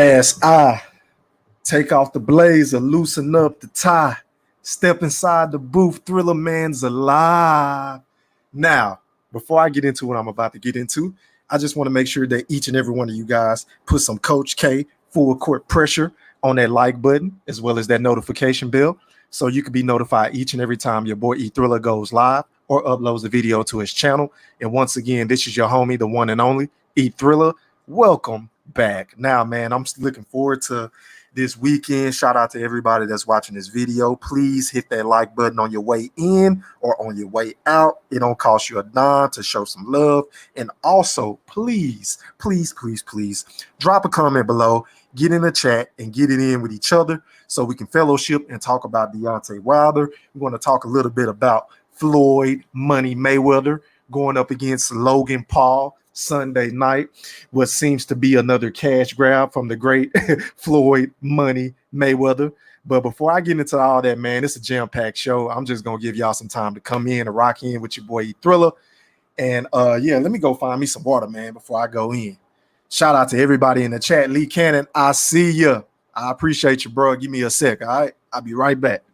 As I take off the blazer, loosen up the tie, step inside the booth, Thriller Man's alive. Now, before I get into what I'm about to get into, I just want to make sure that each and every one of you guys put some Coach K full court pressure on that like button as well as that notification bell so you can be notified each and every time your boy E Thriller goes live or uploads a video to his channel. And once again, this is your homie, the one and only E Thriller. Welcome back. Now, man, I'm looking forward to this weekend. Shout out to everybody that's watching this video. Please hit that like button on your way in or on your way out. It don't cost you a dime to show some love. And also, please drop a comment below, get in the chat and get it in with each other so we can fellowship and talk about Deontay Wilder. We're going to talk a little bit about Floyd Money Mayweather going up against Logan Paul Sunday night, what seems to be another cash grab from the great Floyd Money Mayweather. But before I get into all that, man, it's a jam-packed show. I'm just gonna give y'all some time to come in and rock in with your boy E Thriller. And yeah, let me go find me some water, man, before I go in. Shout out to everybody in the chat. Lee Cannon, I see ya. I appreciate you, bro. Give me a sec. All right, I'll be right back.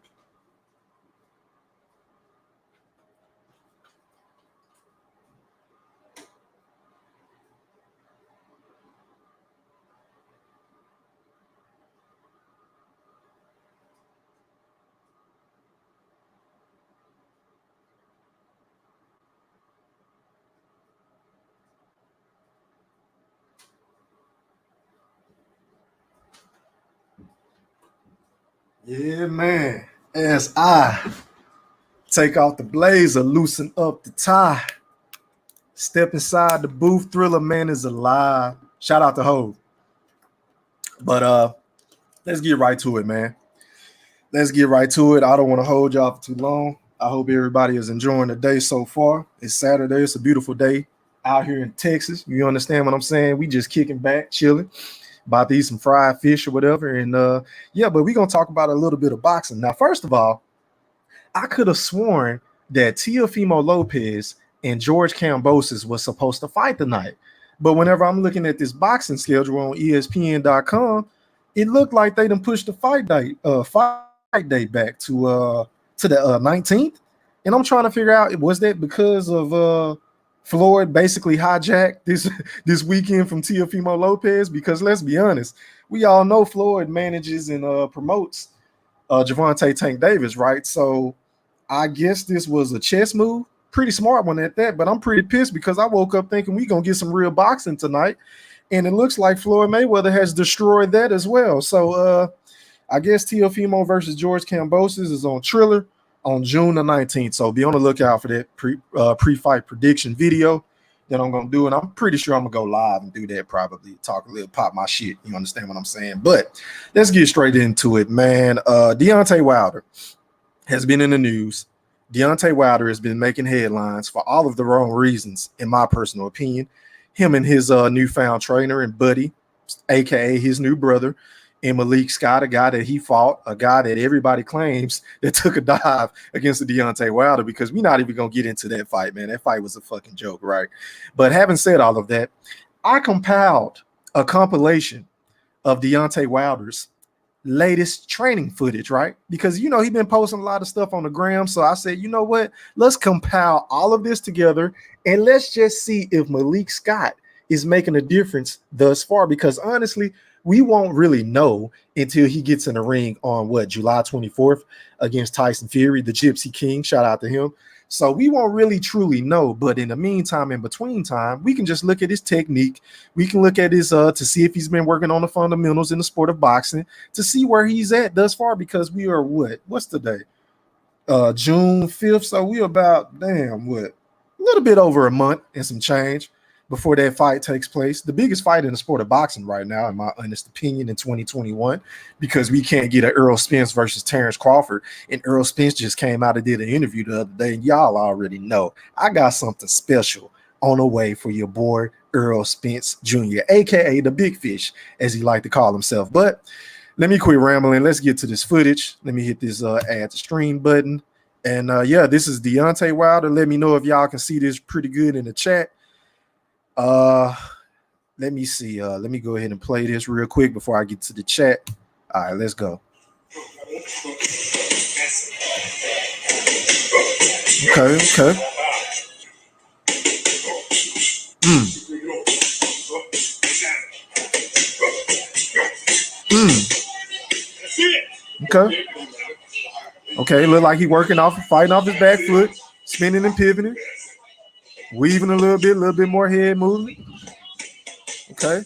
Yeah, man. As I take off the blazer, loosen up the tie, step inside the booth, Thriller Man is alive. Shout out to Hov. But let's get right to it, man. Let's get right to it. I don't want to hold y'all for too long. I hope everybody is enjoying the day so far. It's Saturday. It's a beautiful day out here in Texas. You understand what I'm saying? We just kicking back, chilling, about to eat some fried fish or whatever. And yeah, but we're going to talk about a little bit of boxing. Now, first of all, I could have sworn that Teofimo Lopez and George Kambosos was supposed to fight tonight. But whenever I'm looking at this boxing schedule on ESPN.com, it looked like they done pushed the fight date back to the 19th. And I'm trying to figure out, was that because of Floyd basically hijacked this weekend from Teofimo Lopez? Because let's be honest, we all know Floyd manages and promotes Gervonta Tank Davis, right? So I guess this was a chess move. Pretty smart one at that, but I'm pretty pissed because I woke up thinking we're going to get some real boxing tonight. And it looks like Floyd Mayweather has destroyed that as well. So I guess Teofimo versus George Kambosos is on Triller on June the 19th. So be on the lookout for that pre-fight prediction video that I'm going to do. And I'm pretty sure I'm going to go live and do that probably. Talk a little, pop my shit. You understand what I'm saying? But let's get straight into it, man. Deontay Wilder has been in the news. Deontay Wilder has been making headlines for all of the wrong reasons, in my personal opinion. Him and his newfound trainer and buddy, a.k.a. his new brother, and Malik Scott, a guy that he fought, a guy that everybody claims that took a dive against the Deontay Wilder, because we're not even going to get into that fight, man. That fight was a fucking joke, right? But having said all of that, I compiled a compilation of Deontay Wilder's latest training footage, right? Because, you know, he's been posting a lot of stuff on the gram. So I said, you know what? Let's compile all of this together and let's just see if Malik Scott is making a difference thus far. Because honestly, we won't really know until he gets in the ring on July 24th against Tyson Fury, the Gypsy King. Shout out to him. So we won't really truly know. But in the meantime, in between time, we can just look at his technique. We can look at his to see if he's been working on the fundamentals in the sport of boxing, to see where he's at thus far, because we are what's the day? June 5th. So we about a little bit over a month and some change before that fight takes place. The biggest fight in the sport of boxing right now, in my honest opinion, in 2021, because we can't get an Errol Spence versus Terrence Crawford. And Errol Spence just came out and did an interview the other day. And y'all already know I got something special on the way for your boy Errol Spence Jr., a.k.a. the Big Fish, as he liked to call himself. But let me quit rambling. Let's get to this footage. Let me hit this add to stream button. And yeah, this is Deontay Wilder. Let me know if y'all can see this pretty good in the chat. Let me see. Let me go ahead and play this real quick before I get to the chat. All right, let's go. Okay. Okay. Okay, look like he fighting off his back foot, spinning and pivoting, weaving a little bit more head movement. Okay.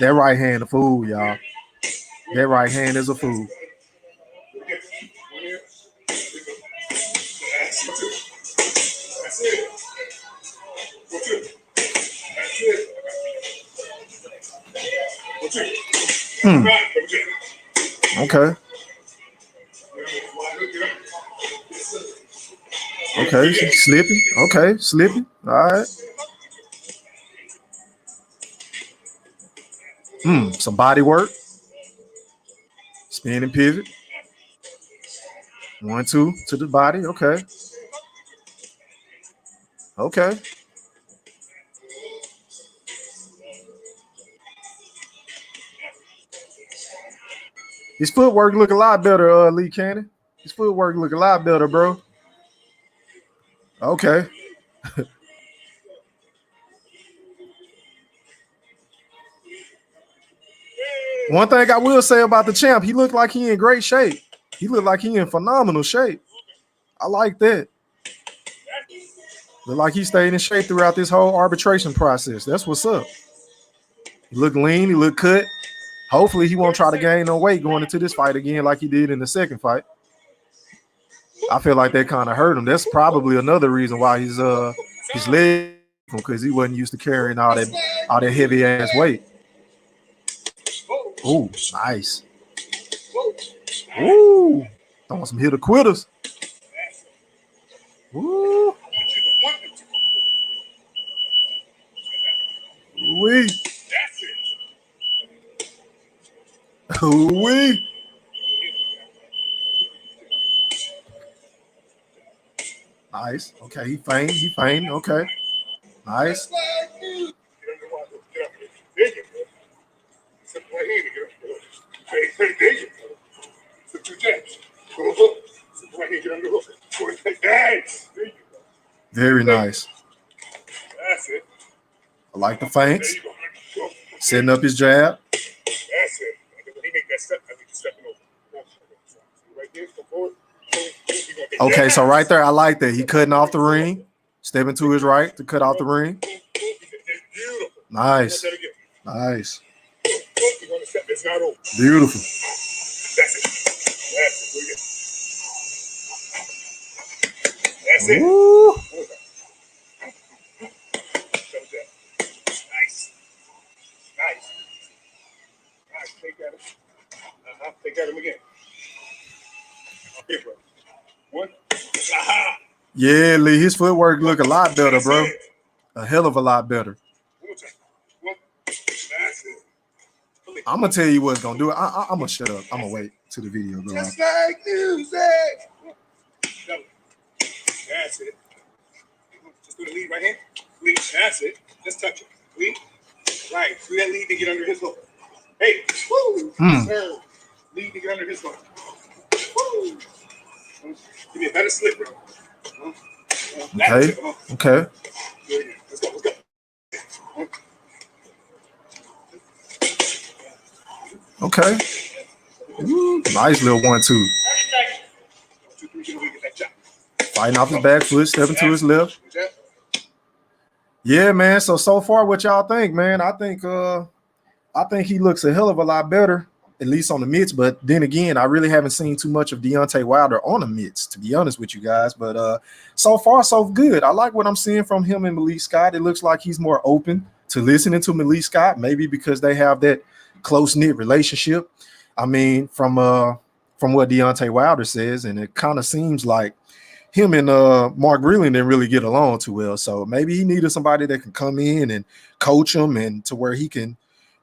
That right hand a fool, y'all. That right hand is a fool. Okay. Okay, slipping. Okay, slipping. All right. Some body work. Spin and pivot. 1, 2 to the body. Okay. Okay. His footwork look a lot better, Lee Cannon. His footwork look a lot better, bro. Okay. One thing I will say about the champ, he looked like he in great shape. He looked like he in phenomenal shape. I like that. Look like he stayed in shape throughout this whole arbitration process. That's what's up. He looked lean. He looked cut. Hopefully he won't try to gain no weight going into this fight again like he did in the second fight. I feel like that kind of hurt him. That's probably another reason why his leg, because he wasn't used to carrying all that heavy ass weight. Oh, nice. Ooh, throwing some hitter quitters. Ooh. Ooh-wee. Ooh-wee. Nice. Okay, he feigned. Okay. Nice. Very nice. I like the feints. Setting up his jab. Okay, so right there, I like that. He cutting off the ring. Stepping to his right to cut off the ring. Nice. Nice. Beautiful. Ooh. Take at him again. Okay, bro. One. Yeah, Lee, his footwork look a lot better, bro. A hell of a lot better. I'm gonna tell you what's gonna do it. I'm gonna shut up. I'm gonna wait till the video goes. Just like music. That's it. Just do the lead right here. Lead. That's it. Just touch it. Lead. Right. Do that lead to get under his hook. Hey. Woo. Sir. Lead to get under his hook. Woo. Give me a better slip, bro. Okay. Okay. Let's go. Let's go. Okay. Ooh, nice little 1-2. Fighting off his back foot, stepping to his left. Yeah, man. So far, what y'all think, man? I think he looks a hell of a lot better, at least on the mitts. But then again, I really haven't seen too much of Deontay Wilder on the mitts, to be honest with you guys. But so far, so good. I like what I'm seeing from him and Malik Scott. It looks like he's more open to listening to Malik Scott, maybe because they have that close-knit relationship. I mean, from what Deontay Wilder says, and it kind of seems like him and Mark Breland didn't really get along too well. So maybe he needed somebody that can come in and coach him and to where he can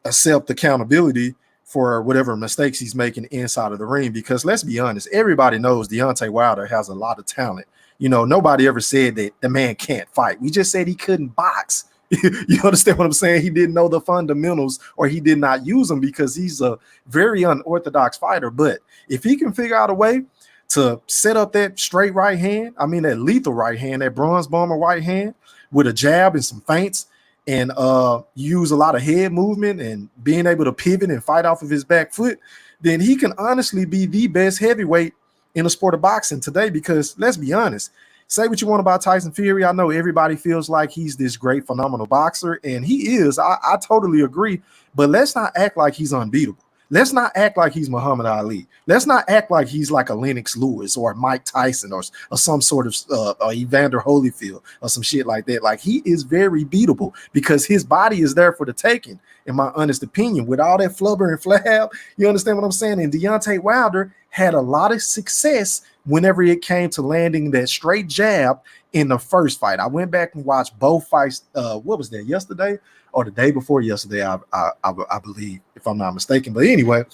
accept accountability for whatever mistakes he's making inside of the ring. Because let's be honest, everybody knows Deontay Wilder has a lot of talent You know, nobody ever said that the man can't fight. We just said he couldn't box. You understand what I'm saying? He didn't know the fundamentals, or he did not use them because he's a very unorthodox fighter. But if he can figure out a way to set up that straight right hand, I mean that lethal right hand, that bronze bomber right hand with a jab and some feints, and use a lot of head movement and being able to pivot and fight off of his back foot, then he can honestly be the best heavyweight in the sport of boxing today. Because let's be honest, say what you want about Tyson Fury. I know everybody feels like he's this great, phenomenal boxer, and he is. I totally agree. But let's not act like he's unbeatable. Let's not act like he's Muhammad Ali. Let's not act like he's like a Lennox Lewis or Mike Tyson or some sort of Evander Holyfield or some shit like that. Like, he is very beatable because his body is there for the taking, in my honest opinion. With all that flubber and flab, you understand what I'm saying? And Deontay Wilder had a lot of success whenever it came to landing that straight jab in the first fight. I went back and watched both fights. What was that, yesterday or the day before yesterday? I believe, if I'm not mistaken. But anyway,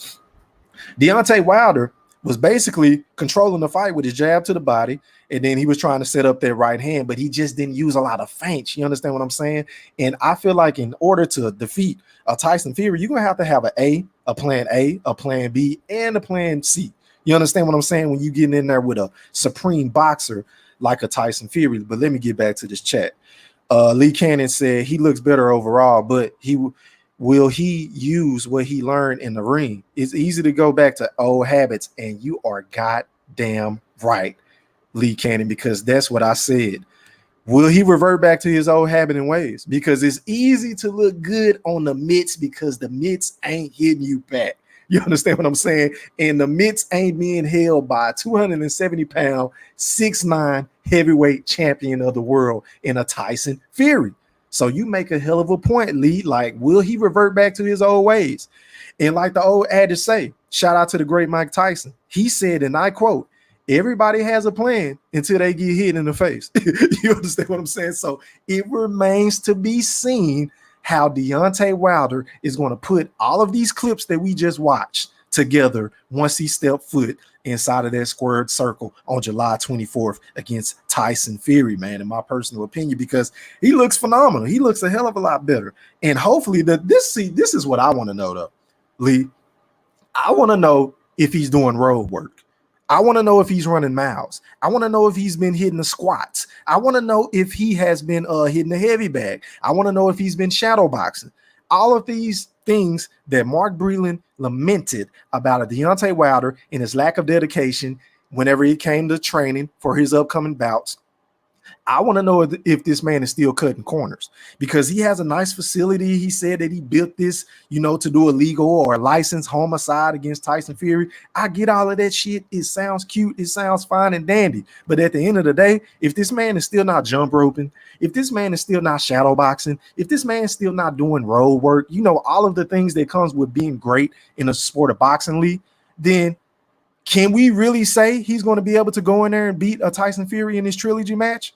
Deontay Wilder was basically controlling the fight with his jab to the body, and then he was trying to set up that right hand, but he just didn't use a lot of feints. You understand what I'm saying? And I feel like in order to defeat Tyson Fury, you're gonna have to have a plan A, a plan B, and a plan C. You understand what I'm saying? When you getting in there with a supreme boxer like a Tyson Fury. But let me get back to this chat. Lee Cannon said he looks better overall, but will he use what he learned in the ring? It's easy to go back to old habits, and you are goddamn right, Lee Cannon, because that's what I said. Will he revert back to his old habit and ways? Because it's easy to look good on the mitts because the mitts ain't hitting you back. You understand what I'm saying? And the mitts ain't being held by a 270-pound, 6'9" heavyweight champion of the world in a Tyson Fury. So you make a hell of a point, Lee. Like, will he revert back to his old ways? And like the old adage say, shout out to the great Mike Tyson. He said, and I quote, everybody has a plan until they get hit in the face. You understand what I'm saying? So it remains to be seen how Deontay Wilder is going to put all of these clips that we just watched together once he stepped foot inside of that squared circle on July 24th against Tyson Fury, man, in my personal opinion, because he looks phenomenal. He looks a hell of a lot better. And hopefully this is what I want to know, though, Lee. I want to know if he's doing road work. I want to know if he's running miles. I want to know if he's been hitting the squats. I want to know if he has been hitting the heavy bag. I want to know if he's been shadow boxing. All of these things that Mark Breland lamented about a Deontay Wilder and his lack of dedication whenever he came to training for his upcoming bouts. I want to know if this man is still cutting corners, because he has a nice facility. He said that he built this, to do a legal or a licensed homicide against Tyson Fury. I get all of that shit. It sounds cute. It sounds fine and dandy. But at the end of the day, if this man is still not jump roping, if this man is still not shadow boxing, if this man is still not doing road work, all of the things that comes with being great in the sport of boxing, Lee, then can we really say he's going to be able to go in there and beat a Tyson Fury in his trilogy match?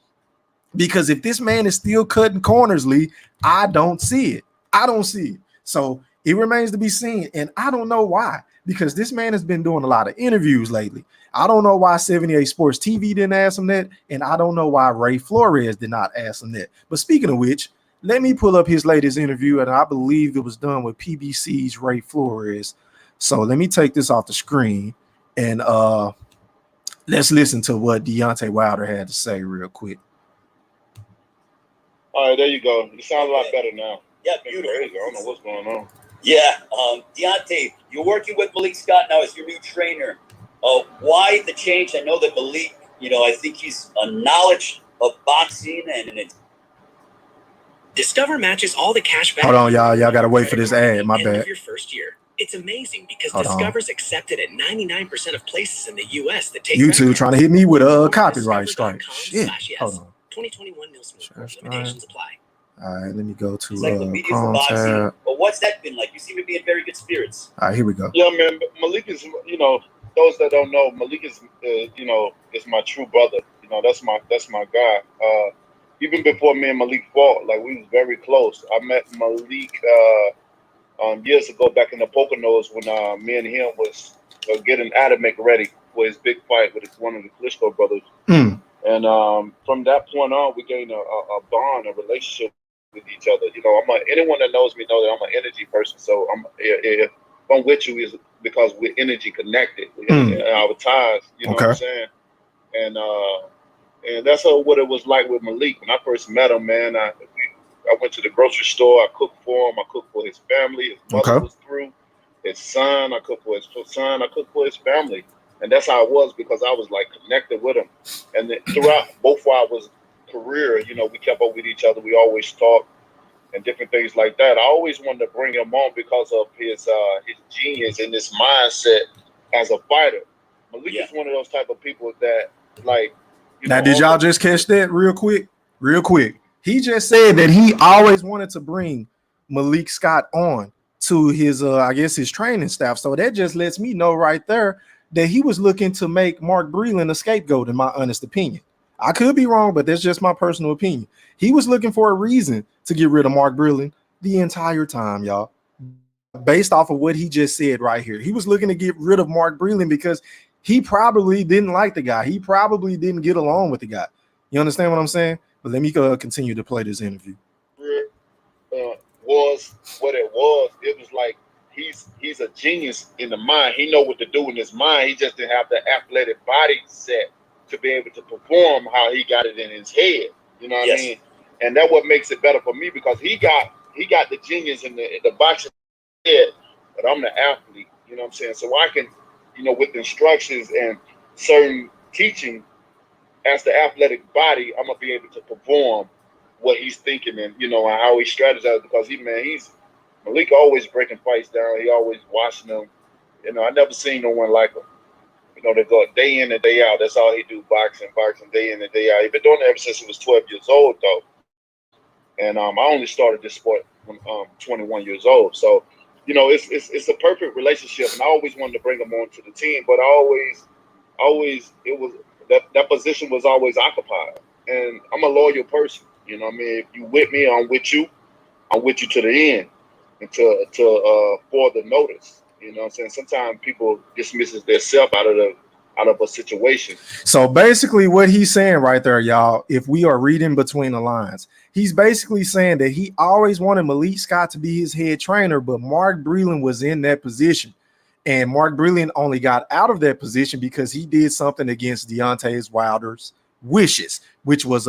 Because if this man is still cutting corners, Lee, I don't see it. I don't see it. So it remains to be seen. And I don't know why, because this man has been doing a lot of interviews lately. I don't know why 78 Sports TV didn't ask him that. And I don't know why Ray Flores did not ask him that. But speaking of which, let me pull up his latest interview. And I believe it was done with PBC's Ray Flores. So let me take this off the screen and let's listen to what Deontay Wilder had to say real quick. All right, there you go. You sound a lot better now. Yeah, beautiful. I don't know what's going on. Yeah, Deontay, you're working with Malik Scott now as your new trainer. Why the change? I know that Malik, I think he's a knowledge of boxing and it's Discover matches all the cash back. Hold on, y'all. Y'all got to wait for this ad. My bad. Your first year. It's amazing because Discover's accepted at 99% of places in the U.S. that take YouTube trying to hit me with a copyright strike. Shit. Hold on. 2021 Nielsen limitations apply. All right, let me go to Chrome tab. But what's that been like? You seem to be in very good spirits. All right, here we go. Yeah, man. Malik is, those that don't know, Malik is, is my true brother. That's my guy. Even before me and Malik fought, like we was very close. I met Malik years ago back in the Poconos when me and him was getting Adamic ready for his big fight with one of the Klitschko brothers. And from that point on, we gained a bond, a relationship with each other. You know, anyone that knows me know that I'm an energy person. So if I'm with you is because we're energy connected in our ties. You know what I'm saying? And that's what it was like with Malik when I first met him. Man, I went to the grocery store. I cooked for him. I cooked for his family. His mother was through. His son. I cooked for his son. I cooked for his family. And that's how it was because I was like connected with him. And then throughout both our career, you know, we kept up with each other. We always talked and different things like that. I always wanted to bring him on because of his genius and his mindset as a fighter. Malik is one of those type of people that like. Now, did y'all just catch that real quick? Real quick. He just said that he always wanted to bring Malik Scott on to his, I guess, his training staff. So that just lets me know right there that he was looking to make Mark Breland a scapegoat, in my honest opinion. I could be wrong, but that's just my personal opinion. He was looking for a reason to get rid of Mark Breland the entire time, y'all. Based off of what he just said right here. He was looking to get rid of Mark Breland because he probably didn't like the guy. He probably didn't get along with the guy. You understand what I'm saying? But let me continue to play this interview. Was what it was. It was like he's a genius in the mind. He know what to do in his mind. He just didn't have the athletic body set to be able to perform how he got it in his head. You know what I mean? And that's what makes it better for me because he got the genius in the boxing head, but I'm the athlete. You know what I'm saying? So I can, you know, with instructions and certain teaching as the athletic body, I'm gonna be able to perform what he's thinking and, you know, how he strategizes because he's Malik always breaking fights down. He always watching them. You know, I never seen no one like him. You know, they go day in and day out. That's all he do, boxing day in and day out. He's been doing it ever since he was 12 years old, though. And I only started this sport when 21 years old. So, you know, it's a perfect relationship. And I always wanted to bring him onto the team, but always it was that position was always occupied. And I'm a loyal person. You know what I mean? If you with me, I'm with you. I'm with you to the end until for the notice. You know what I'm saying? Sometimes people dismisses their self out of a situation. So basically what he's saying right there, y'all, if we are reading between the lines, he's basically saying that he always wanted Malik Scott to be his head trainer, but Mark Breland was in that position. And Mark Breland only got out of that position because he did something against Deontay Wilder's wishes, which was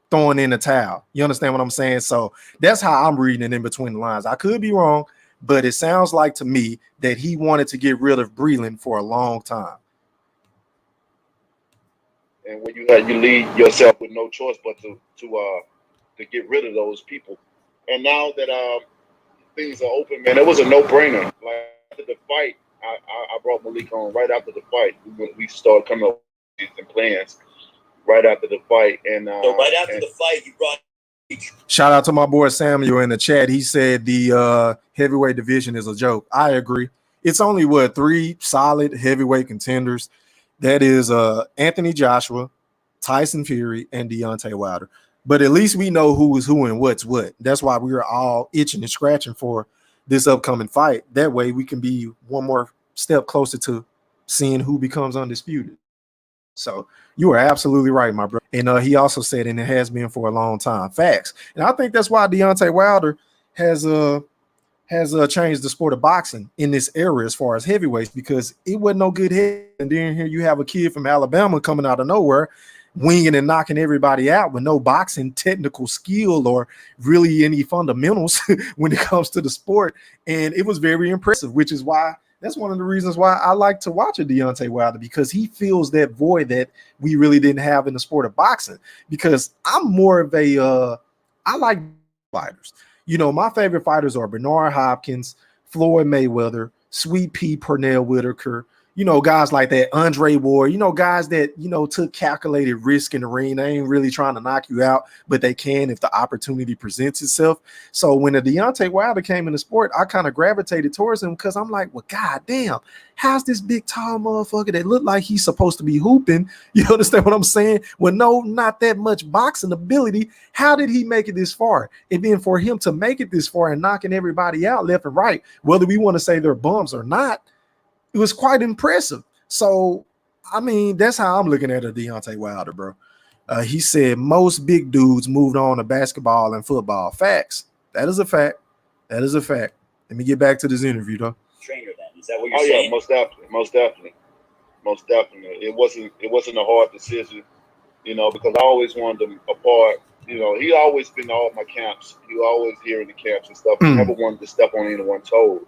throwing in the towel. You understand what I'm saying? So that's how I'm reading it in between the lines. I could be wrong, but it sounds like to me that he wanted to get rid of Breland for a long time. And when you leave yourself with no choice but to get rid of those people. And now that things are open, man, it was a no-brainer. Like after the fight, I brought Malik on right after the fight. We started coming up with these plans right after the fight. And so right after the fight, you brought. Shout out to my boy Samuel in the chat. He said the heavyweight division is a joke. I agree. It's only 3 solid heavyweight contenders. That is Anthony Joshua, Tyson Fury, and Deontay Wilder. But at least we know who is who and what's what. That's why we are all itching and scratching for this upcoming fight. That way we can be one more step closer to seeing who becomes undisputed. So you are absolutely right, my brother. And he also said, and it has been for a long time. Facts. And I think that's why Deontay Wilder has changed the sport of boxing in this era as far as heavyweights, because it wasn't no good head. And then here you have a kid from Alabama coming out of nowhere, winging and knocking everybody out with no boxing technical skill or really any fundamentals when it comes to the sport. And it was very impressive, which is why that's one of the reasons why I like to watch a Deontay Wilder, because he fills that void that we really didn't have in the sport of boxing. Because I'm more of I like fighters. You know, my favorite fighters are Bernard Hopkins, Floyd Mayweather, Sweet Pea Pernell Whitaker, you know, guys like that, Andre Ward, you know, guys that, you know, took calculated risk in the ring. They ain't really trying to knock you out, but they can if the opportunity presents itself. So when the Deontay Wilder came in the sport, I kind of gravitated towards him because I'm like, well, goddamn, how's this big, tall motherfucker that looked like he's supposed to be hooping? You understand what I'm saying? Well, no, not that much boxing ability. How did he make it this far? And then for him to make it this far and knocking everybody out left and right, whether we want to say they're bums or not, it was quite impressive. So, I mean, that's how I'm looking at a Deontay Wilder, bro. He said most big dudes moved on to basketball and football. Facts. That is a fact. That is a fact. Let me get back to this interview, though. Trainer, then is that what you're saying? Yeah, most definitely. It wasn't a hard decision, because I always wanted them apart. He always been to all my camps. He always here in the camps and stuff. He never wanted to step on anyone's toes.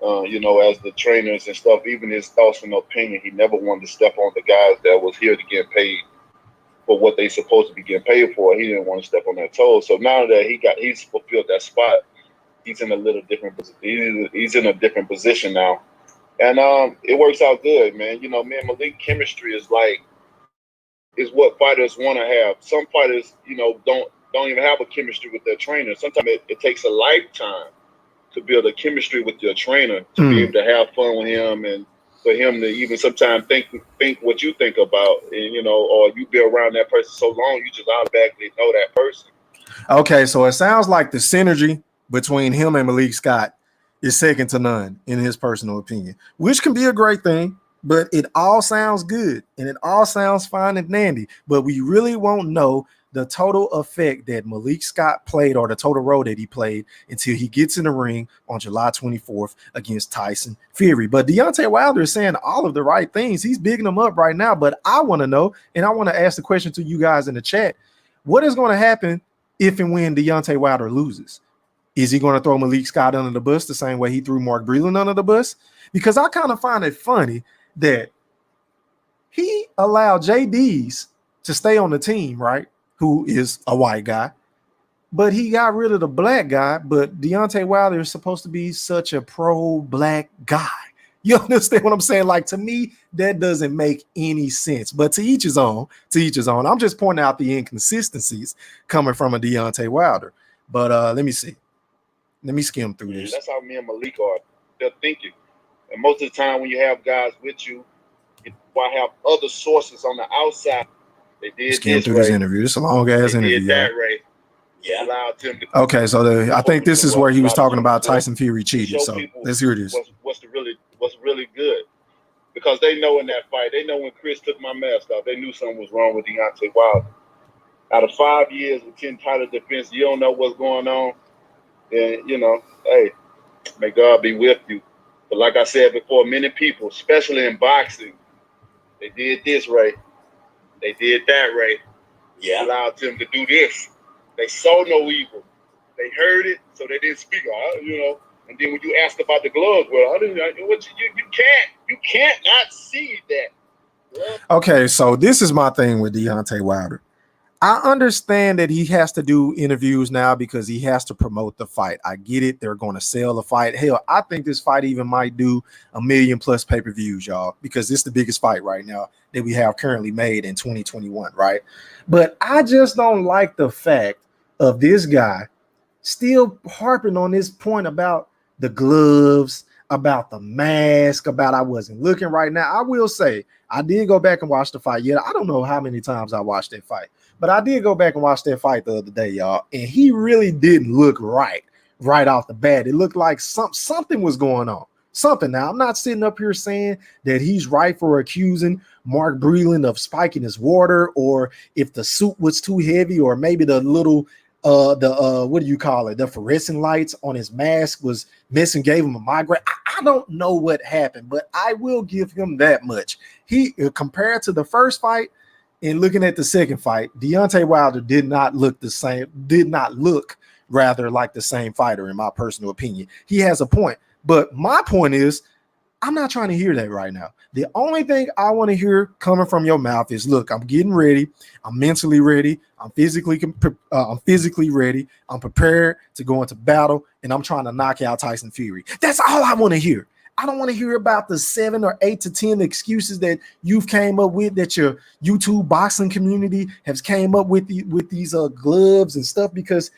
As the trainers and stuff, even his thoughts and opinion, he never wanted to step on the guys that was here to get paid for what they supposed to be getting paid for. He didn't want to step on their toes. So now that he's fulfilled that spot, he's in a little different. He's in a different position now, and it works out good, man. Me and Malik chemistry is what fighters want to have. Some fighters, don't even have a chemistry with their trainer. Sometimes it takes a lifetime to build a chemistry with your trainer to be able to have fun with him and for him to even sometimes think what you think about, and or you be around that person so long, you just automatically know that person. Okay, so it sounds like the synergy between him and Malik Scott is second to none in his personal opinion, which can be a great thing, but it all sounds good and it all sounds fine and dandy, but we really won't know the total effect that Malik Scott played or the total role that he played until he gets in the ring on July 24th against Tyson Fury. But Deontay Wilder is saying all of the right things. He's bigging them up right now, but I want to know, and I want to ask the question to you guys in the chat, what is going to happen if and when Deontay Wilder loses? Is he going to throw Malik Scott under the bus the same way he threw Mark Breland under the bus? Because I kind of find it funny that he allowed JD's to stay on the team, right? Who is a white guy, but he got rid of the black guy. But Deontay Wilder is supposed to be such a pro-black guy. You understand what I'm saying? Like, to me, that doesn't make any sense. But to each his own. To each his own. I'm just pointing out the inconsistencies coming from a Deontay Wilder. But let me see. Let me skim through this. That's how me and Malik are. They're thinking. And most of the time when you have guys with you, I have other sources on the outside. They did skim through this interview. It's a long ass interview. Did that, Ray. Yeah. Allowed him to okay, so I think this is where he was talking about Tyson Fury cheated. So let's hear this. What's really good. Because they know in that fight, they know when Chris took my mask off, they knew something was wrong with Deontay Wilder. Out of 5 years with 10 title defense, you don't know what's going on. And, hey, may God be with you. But like I said before, many people, especially in boxing, they did this, Ray. They did that, Ray. Yeah. Allowed them to do this. They saw no evil. They heard it, so they didn't speak. And then when you ask about the gloves, well, you can't not see that. Okay, so this is my thing with Deontay Wilder. I understand that he has to do interviews now because he has to promote the fight. I get it. They're going to sell the fight. Hell, I think this fight even might do 1 million plus pay-per-views, y'all, because it's the biggest fight right now that we have currently made in 2021, right? But I just don't like the fact of this guy still harping on this point about the gloves, about the mask, about I wasn't looking right now. I will say, I did go back and watch the fight. Yeah, I don't know how many times I watched that fight. But I did go back and watch that fight the other day, y'all, and he really didn't look right off the bat. It looked like something was going on. Something. Now, I'm not sitting up here saying that he's right for accusing Mark Breland of spiking his water, or if the suit was too heavy, or maybe the little what do you call it? The fluorescent lights on his mask was missing, gave him a migraine. I don't know what happened, but I will give him that much. He, compared to the first fight, and looking at the second fight, Deontay Wilder did not look like the same fighter, in my personal opinion. He has a point, but my point is, I'm not trying to hear that right now. The only thing I want to hear coming from your mouth is, look, I'm getting ready. I'm mentally ready. I'm physically ready. I'm prepared to go into battle, and I'm trying to knock out Tyson Fury. That's all I want to hear. I don't want to hear about the 7 or 8 to 10 excuses that you've came up with, that your YouTube boxing community has came up with these gloves and stuff. Because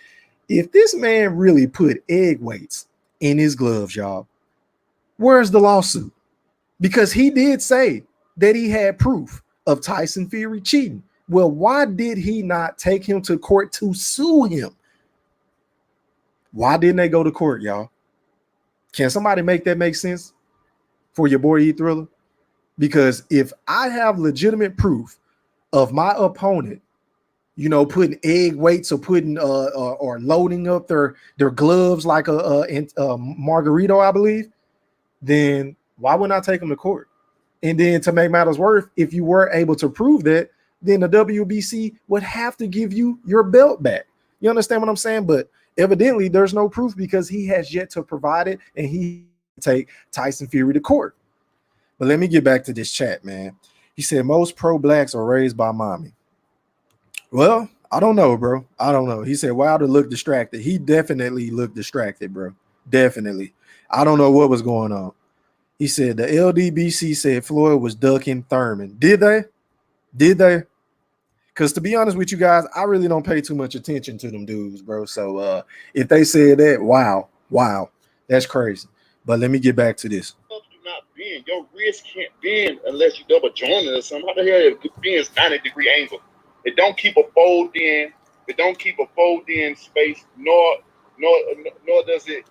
if this man really put egg weights in his gloves, y'all, where's the lawsuit? Because he did say that he had proof of Tyson Fury cheating. Well, why did he not take him to court to sue him? Why didn't they go to court, y'all? Can somebody make that make sense for your boy E Thriller? Because if I have legitimate proof of my opponent you know, putting egg weights or putting or loading up their gloves like a Margarito, I believe, then why wouldn't I take them to court? And then to make matters worse, if you were able to prove that, then the WBC would have to give you your belt back. You understand what I'm saying? But evidently there's no proof because he has yet to provide it, and he take Tyson Fury to court. But let me get back to this chat, man. He said most pro-blacks are raised by mommy. Well, I don't know, bro. I don't know. He said Wilder looked distracted. He definitely looked distracted, bro. Definitely. I don't know what was going on. He said the LDBC said Floyd was ducking Thurman. Did they? Did they? Because to be honest with you guys, I really don't pay too much attention to them dudes, bro. So if they said that, wow, that's crazy. But let me get back to this. Not bend. Your wrist can't bend unless you double joint it or something. How the hell it bends 90-degree angle? It don't keep a fold in. It don't keep a fold in space. Nor does it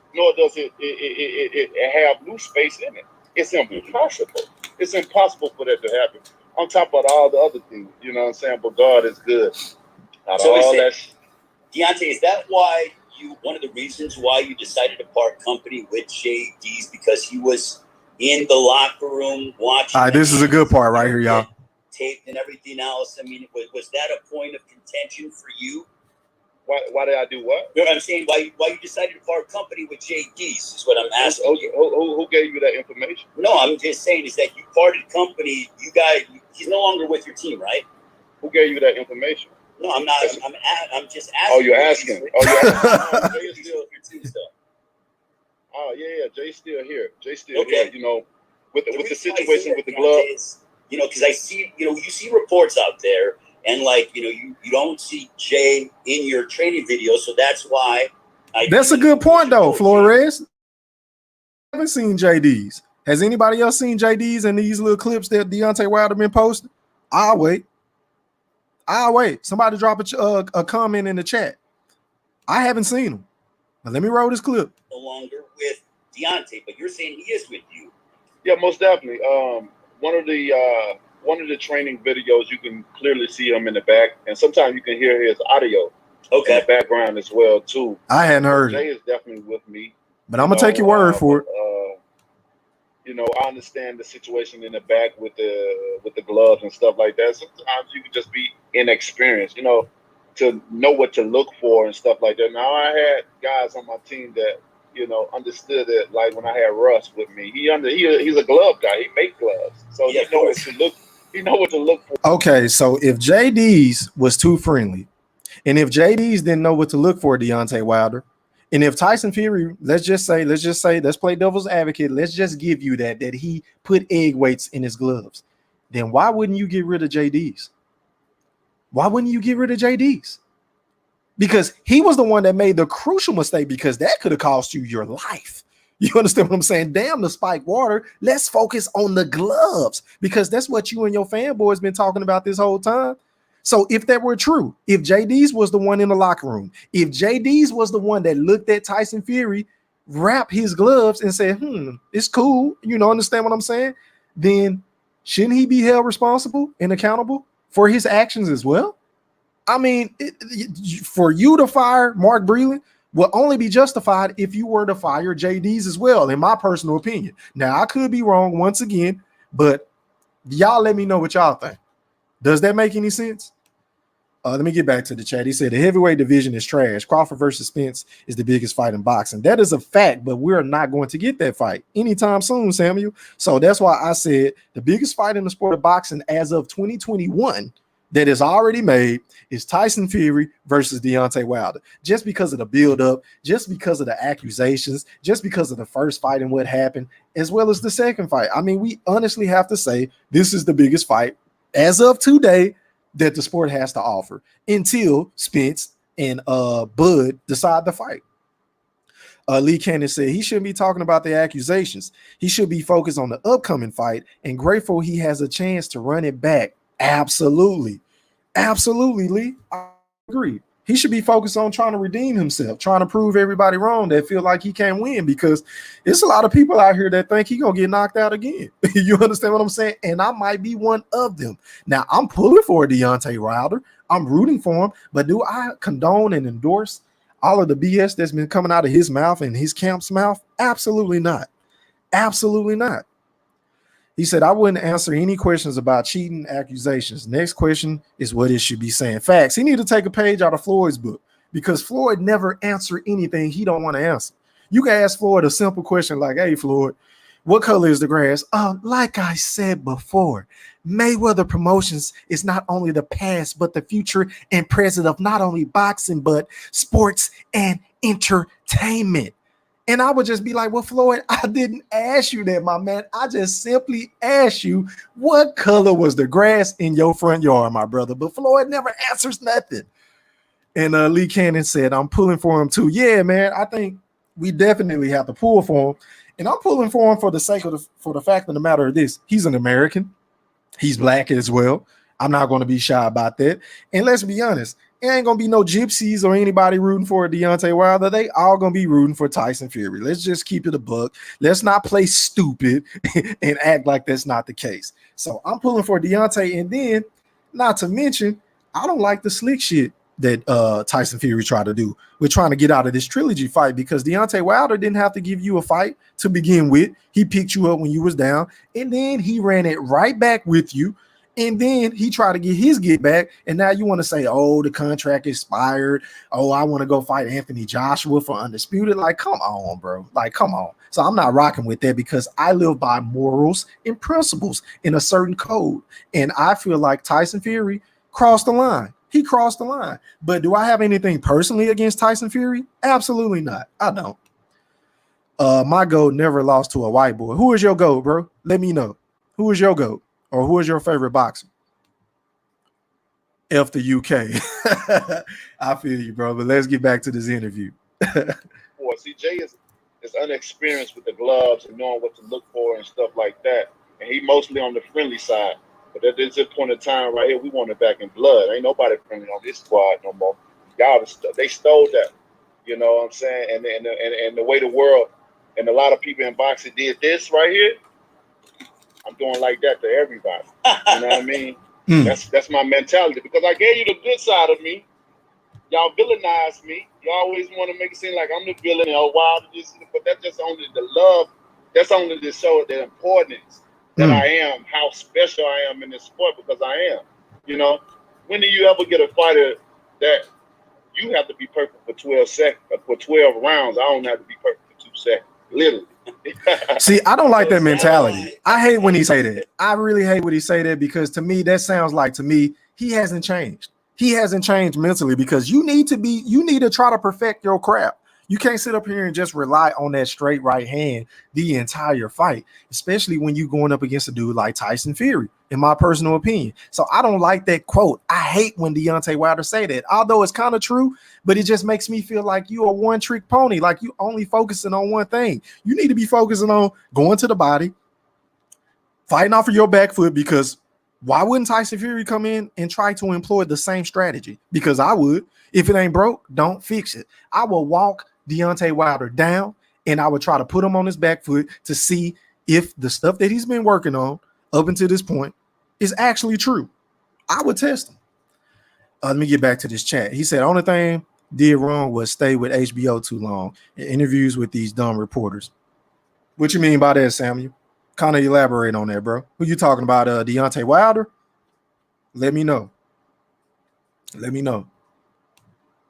have loose space in it. It's impossible. It's impossible for that to happen. On top of all the other things, you know what I'm saying? But God is good. Deontay, is that why one of the reasons why you decided to part company with JD's, because he was in the locker room watching? All right, this is a good part right here, y'all. Taped and everything else. I mean, was that a point of contention for you? Why did I do what? You know what I'm saying? Why you decided to part company with JD's is what I'm asking you. Who gave you that information? No, I'm just saying is that you parted company. You guys, he's no longer with your team, right? Who gave you that information? No, I'm not. I'm just asking. Oh, you're asking. Jay's still your team stuff. Oh yeah, Jay's still here. Jay's still okay. Here. You know, with the situation with the glove. You know, because I see, you know, you see reports out there, and like, you know, you don't see Jay in your training videos, so that's why. That's a good point, though, Flores. I haven't seen JD's. Has anybody else seen JD's in these little clips that Deontay Wilder been posting? I'll wait. Somebody drop a comment in the chat. I haven't seen him. Now, let me roll this clip. No longer with Deontay, but you're saying he is with you. Yeah, most definitely. One of the training videos, you can clearly see him in the back, and sometimes you can hear his audio in the background as well too. I hadn't heard Jay it. is definitely with me, but I'm gonna take your word for it. You know, I understand the situation in the back with the gloves and stuff like that. Sometimes you can just be inexperienced, you know, to know what to look for and stuff like that. Now I had guys on my team that, you know, understood it. Like when I had Russ with me, he's a glove guy. He makes gloves, so he know what to look. He know what to look for. Okay, so if JD's was too friendly, and if JD's didn't know what to look for, Deontay Wilder, and if Tyson Fury, let's play devil's advocate. Let's just give you that he put egg weights in his gloves. Then why wouldn't you get rid of JD's? Why wouldn't you get rid of JD's? Because he was the one that made the crucial mistake, because that could have cost you your life. You understand what I'm saying? Damn the spiked water. Let's focus on the gloves, because that's what you and your fanboys been talking about this whole time. So if that were true, if JD's was the one in the locker room, if JD's was the one that looked at Tyson Fury, wrap his gloves and said, it's cool, you know, understand what I'm saying? Then shouldn't he be held responsible and accountable for his actions as well? I mean, for you to fire Mark Breland will only be justified if you were to fire JD's as well, in my personal opinion. Now, I could be wrong once again, but y'all let me know what y'all think. Does that make any sense? Let me get back to the chat. He said the heavyweight division is trash. Crawford versus Spence is the biggest fight in boxing. That is a fact, but we're not going to get that fight anytime soon, Samuel. So that's why I said the biggest fight in the sport of boxing as of 2021 that is already made is Tyson Fury versus Deontay Wilder. Just because of the buildup, just because of the accusations, just because of the first fight and what happened, as well as the second fight. I mean, we honestly have to say this is the biggest fight as of today that the sport has to offer until Spence and Bud decide to fight. Lee Cannon said he shouldn't be talking about the accusations. He should be focused on the upcoming fight and grateful he has a chance to run it back. Absolutely, Lee. I agree. He should be focused on trying to redeem himself, trying to prove everybody wrong that feel like he can't win, because it's a lot of people out here that think he gonna get knocked out again. You understand what I'm saying? And I might be one of them. Now, I'm pulling for Deontay Wilder. I'm rooting for him, but do I condone and endorse all of the BS that's been coming out of his mouth and his camp's mouth? Absolutely not. Absolutely not. He said, I wouldn't answer any questions about cheating accusations. Next question is what it should be saying. Facts. He need to take a page out of Floyd's book, because Floyd never answered anything he don't want to answer. You can ask Floyd a simple question like, hey, Floyd, what color is the grass? Like I said before, Mayweather Promotions is not only the past, but the future and present of not only boxing, but sports and entertainment. And I would just be like, well, Floyd, I didn't ask you that, my man. I just simply asked you what color was the grass in your front yard, my brother. But Floyd never answers nothing. And Lee Cannon said, I'm pulling for him too. Yeah, man, I think we definitely have to pull for him. And I'm pulling for him for the sake of for the fact of the matter of this. He's an American. He's black as well. I'm not going to be shy about that. And let's be honest, it ain't going to be no gypsies or anybody rooting for Deontay Wilder. They all going to be rooting for Tyson Fury. Let's just keep it a buck. Let's not play stupid and act like that's not the case. So I'm pulling for Deontay. And then, not to mention, I don't like the slick shit that Tyson Fury tried to do. We're trying to get out of this trilogy fight, because Deontay Wilder didn't have to give you a fight to begin with. He picked you up when you was down, and then he ran it right back with you. And then he tried to get his get back, and now you want to say, oh, the contract expired. Oh, I want to go fight Anthony Joshua for undisputed. Like, come on, bro. Like, come on. So I'm not rocking with that, because I live by morals and principles in a certain code. And I feel like Tyson Fury crossed the line. He crossed the line. But do I have anything personally against Tyson Fury? Absolutely not. I don't. My GOAT never lost to a white boy. Who is your GOAT, bro? Let me know. Who is your GOAT? Or who is your favorite boxer? F the UK. I feel you, bro. But let's get back to this interview. Well, see, Jay is unexperienced with the gloves and knowing what to look for and stuff like that. And he mostly on the friendly side. But at this point in time right here, we want it back in blood. Ain't nobody friendly on this squad no more. Y'all, they stole that. You know what I'm saying? And the way the world and a lot of people in boxing did this right here, I'm doing like that to everybody. You know what I mean? That's my mentality, because I gave you the good side of me. Y'all villainize me. You always want to make it seem like I'm the villain or wild, but that's just only the love. That's only to show the importance that I am, how special I am in this sport, because I am. You know, when do you ever get a fighter that you have to be perfect for 12 seconds, for 12 rounds? I don't have to be perfect for 2 seconds, literally. See, I don't like that mentality. I hate when he say that. I really hate when he say that, because to me, that sounds like, to me, he hasn't changed. He hasn't changed mentally, because you need to try to perfect your craft. You can't sit up here and just rely on that straight right hand the entire fight, especially when you're going up against a dude like Tyson Fury, in my personal opinion. So I don't like that quote. I hate when Deontay Wilder say that, although it's kind of true, but it just makes me feel like you are one trick pony, like you only focusing on one thing. You need to be focusing on going to the body, fighting off of your back foot, because why wouldn't Tyson Fury come in and try to employ the same strategy? Because I would. If it ain't broke, don't fix it. I will walk Deontay Wilder down, and I would try to put him on his back foot to see if the stuff that he's been working on up until this point is actually true. I would test him. Let me get back to this chat. He said, only thing did wrong was stay with HBO too long in interviews with these dumb reporters. What you mean by that, Samuel? Kind of elaborate on that, bro. Who you talking about? Deontay Wilder? Let me know. Let me know.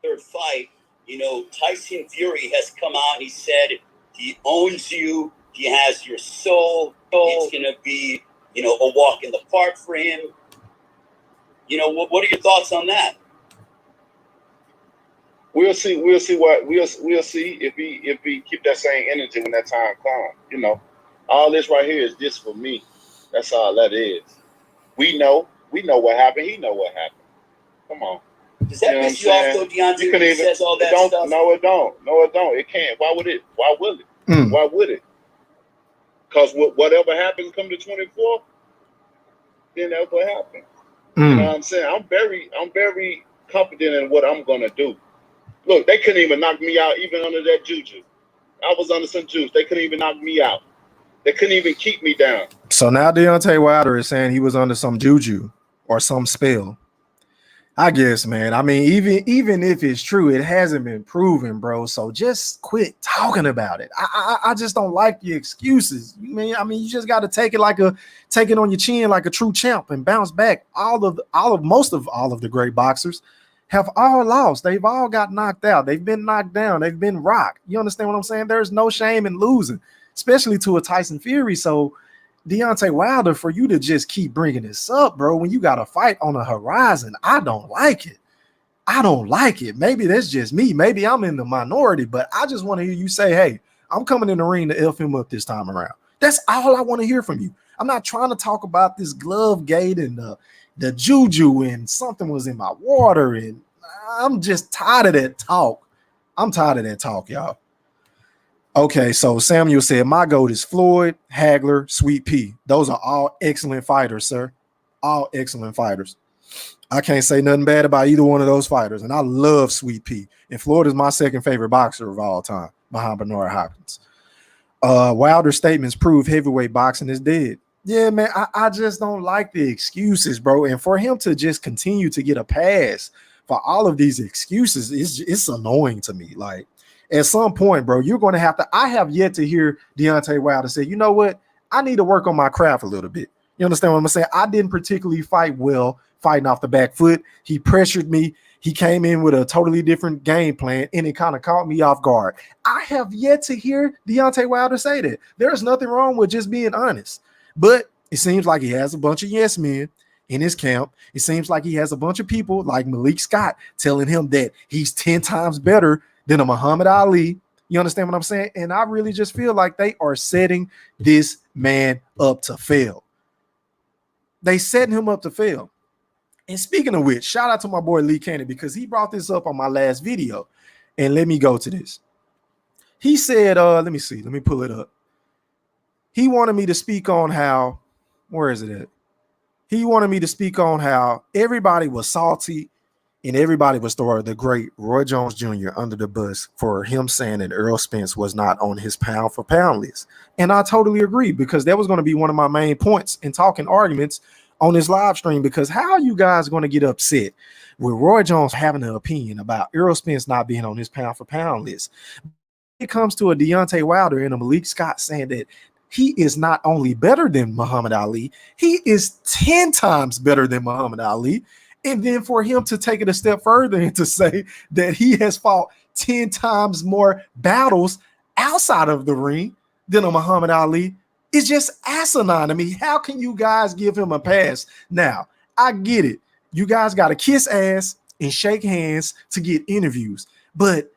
Third fight, you know, Tyson Fury has come out and he said he owns you. He has your soul. It's going to be, you know, a walk in the park for him. You know, what are your thoughts on that? We'll see. We'll see if he keep that same energy when that time comes. You know, all this right here is just for me. That's all that is. We know what happened. He know what happened. Come on. Does that piss you off though, Deontay, when he says all that stuff? No, it don't. No, it don't. It can't. Why would it? Why will it? Why would it? Because whatever happens come to 24, then that's what happened. You know what I'm saying? I'm very confident in what I'm gonna do. Look, they couldn't even knock me out even under that juju. I was under some juice. They couldn't even knock me out. They couldn't even keep me down. So now Deontay Wilder is saying he was under some juju or some spell. I guess, man. I mean, even if it's true, it hasn't been proven, bro. So just quit talking about it. I just don't like the excuses. I mean, you just got to take it on your chin like a true champ and bounce back. Most of the great boxers have all lost. They've all got knocked out. They've been knocked down. They've been rocked. You understand what I'm saying? There's no shame in losing, especially to a Tyson Fury. So Deontay Wilder, for you to just keep bringing this up, bro, when you got a fight on the horizon, I don't like it. I don't like it. Maybe that's just me. Maybe I'm in the minority, but I just want to hear you say, hey, I'm coming in the ring to F him up this time around. That's all I want to hear from you. I'm not trying to talk about this glove gate and the juju and something was in my water, and I'm just tired of that talk. I'm tired of that talk, y'all. Okay, so Samuel said, my GOAT is Floyd, Hagler, Sweet Pea. Those are all excellent fighters, sir. All excellent fighters. I can't say nothing bad about either one of those fighters, and I love Sweet Pea. And Floyd is my second favorite boxer of all time, behind Bernard Hopkins. Wilder's statements prove heavyweight boxing is dead. Yeah, man, I just don't like the excuses, bro. And for him to just continue to get a pass for all of these excuses, it's annoying to me. Like, at some point, bro, you're going to have to. I have yet to hear Deontay Wilder say, you know what? I need to work on my craft a little bit. You understand what I'm saying? I didn't particularly fight well fighting off the back foot. He pressured me. He came in with a totally different game plan, and it kind of caught me off guard. I have yet to hear Deontay Wilder say that. There's nothing wrong with just being honest. But it seems like he has a bunch of yes men in his camp. It seems like he has a bunch of people like Malik Scott telling him that he's 10 times better than a Muhammad Ali. You understand what I'm saying? And I really just feel like they are setting this man up to fail. They setting him up to fail. And speaking of which, shout out to my boy Lee Cannon, because he brought this up on my last video. And let me go to this. He said, let me see. Let me pull it up. He wanted me to speak on how, where is it at? He wanted me to speak on how everybody was salty and everybody was throwing the great Roy Jones Jr. under the bus for him saying that Errol Spence was not on his pound for pound list. And I totally agree, because that was going to be one of my main points in talking arguments on this live stream, because how are you guys going to get upset with Roy Jones having an opinion about Errol Spence not being on his pound for pound list? When it comes to a Deontay Wilder and a Malik Scott saying that he is not only better than Muhammad Ali, he is 10 times better than Muhammad Ali. And then for him to take it a step further and to say that he has fought 10 times more battles outside of the ring than a Muhammad Ali is just asinine to me. How can you guys give him a pass? Now, I get it. You guys got to kiss ass and shake hands to get interviews. But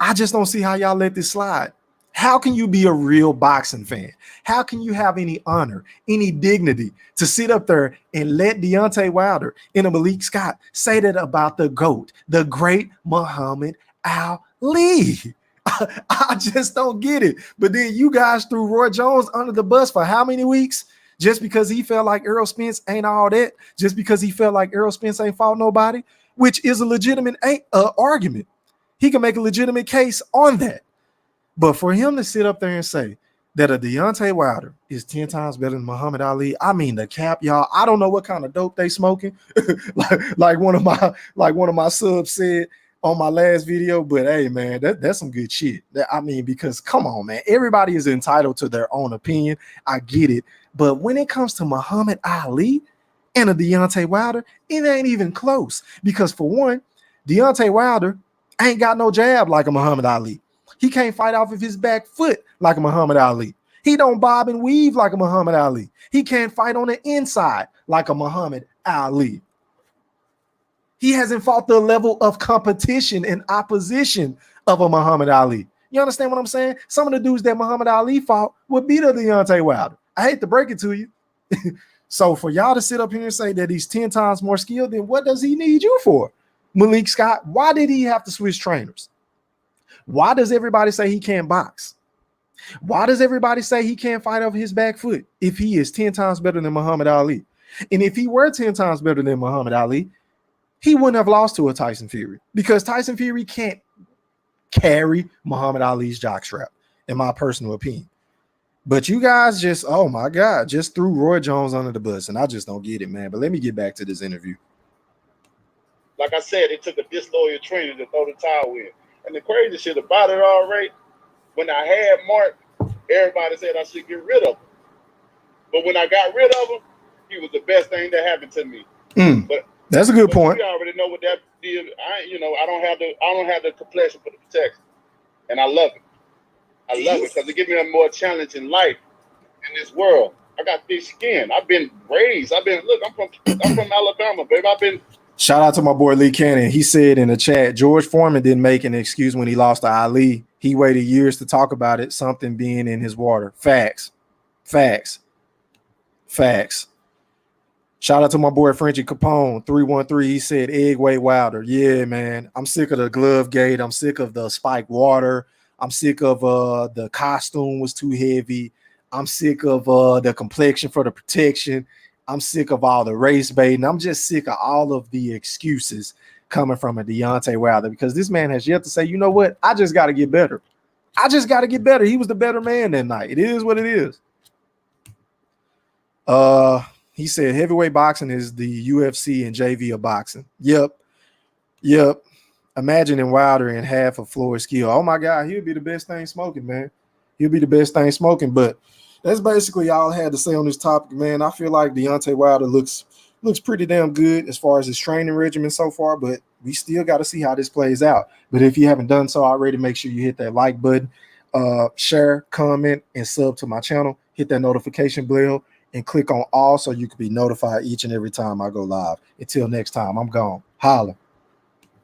I just don't see how y'all let this slide. How can you be a real boxing fan? How can you have any honor, any dignity to sit up there and let Deontay Wilder and a Malik Scott say that about the GOAT, the great Muhammad Ali? I just don't get it. But then you guys threw Roy Jones under the bus for how many weeks? Just because he felt like Errol Spence ain't all that? Just because he felt like Errol Spence ain't fought nobody? Which is a legitimate argument. He can make a legitimate case on that. But for him to sit up there and say that a Deontay Wilder is 10 times better than Muhammad Ali, I mean, the cap, y'all. I don't know what kind of dope they smoking. like one of my subs said on my last video, but hey, man, that's some good shit. I mean, because come on, man, everybody is entitled to their own opinion. I get it, but when it comes to Muhammad Ali and a Deontay Wilder, it ain't even close. Because for one, Deontay Wilder ain't got no jab like a Muhammad Ali. He can't fight off of his back foot like a Muhammad Ali. He don't bob and weave like a Muhammad Ali. He can't fight on the inside like a Muhammad Ali. He hasn't fought the level of competition and opposition of a Muhammad Ali. You understand what I'm saying? Some of the dudes that Muhammad Ali fought would beat a Deontay Wilder. I hate to break it to you. So for y'all to sit up here and say that he's 10 times more skilled, then what does he need you for? Malik Scott, why did he have to switch trainers? Why does everybody say he can't box? Why does everybody say he can't fight off his back foot if he is 10 times better than Muhammad Ali? And if he were 10 times better than Muhammad Ali, he wouldn't have lost to a Tyson Fury because Tyson Fury can't carry Muhammad Ali's jockstrap, in my personal opinion. But you guys just, oh my God, just threw Roy Jones under the bus, and I just don't get it, man. But let me get back to this interview. Like I said, it took a disloyal trainer to throw the towel in. And the crazy shit about it all, right, when I had Mark, everybody said I should get rid of him. But when I got rid of him, he was the best thing that happened to me. But that's a good point. We already know what that is. I don't have the complexion for the protection, and I love it. I love it because it gives me a more challenging life in this world. I got thick skin. I've been raised. I'm from Alabama, baby. Shout out to my boy Lee Cannon. He said in the chat, George Foreman didn't make an excuse when he lost to Ali. He waited years to talk about it, something being in his water. Facts. Shout out to my boy Frenchie Capone, 313. He said egg way wilder. Yeah, man. I'm sick of the glove gate. I'm sick of the spiked water. I'm sick of the costume was too heavy. I'm sick of the complexion for the protection. I'm sick of all the race baiting. I'm just sick of all of the excuses coming from a Deontay Wilder because this man has yet to say, you know what? I just got to get better. He was the better man that night. It is what it is. He said heavyweight boxing is the UFC and JV of boxing. Yep. Imagining Wilder in half of Floyd's skill. Oh my God, he'll be the best thing smoking, man. But that's basically all I had to say on this topic, man. I feel like Deontay Wilder looks pretty damn good as far as his training regimen so far, but we still got to see how this plays out. But if you haven't done so already, make sure you hit that like button, share, comment, and sub to my channel. Hit that notification bell and click on all so you can be notified each and every time I go live. Until next time, I'm gone. Holla.